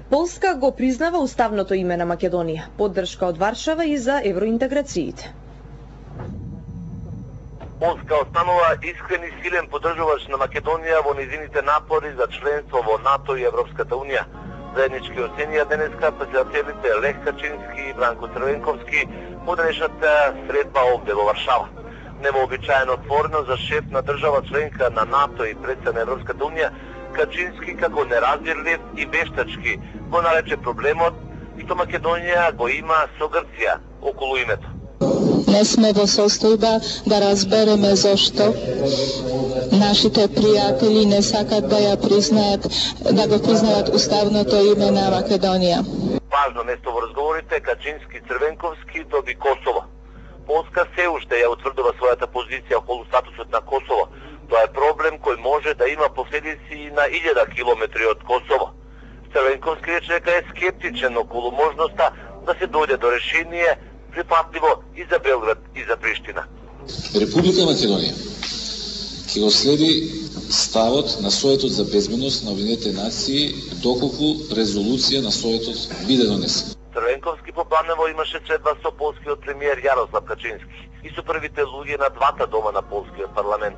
Полска го признава уставното име на Македонија, поддршка од Варшава и за евроинтеграциите. Полска останува искрен и силен поддржувач на Македонија во низините напори за членство во НАТО и Европската унија. Заеднички оценија денеска председателите Лех Качински и Бранко Црвенковски по денешната средба овде во Варшава. Невообичаено отворено за шеф на држава членка на НАТО и председател на Европската унија, Качински како неразбирлив и вештачки го нарече проблемот што Македонија го има со Грција околу името. Не сме во состојба да разбереме зошто нашите пријатели не сакат да ја признаат, да го признаат уставното име на Македонија. Важно место во разговорите Качински Црвенковски доби Косово. Полска се уште ја утврдува својата позиција околу статусот на Косово. Тоа е проблем кој може да има последици на 1000 километри од Косово. Црвенковски рече дека е скептичен околу можноста да се дојде до решение припатливо и за Белград и за Приштина. Република Македонија ќе го следи ставот на Советот за безбедност на Обединетите нации доколку резолуција на Советот биде донесена. Црвенковски попланево имаше средба со полскиот премиер Јарослав Качински и со првите луѓе на двата дома на полскиот парламент.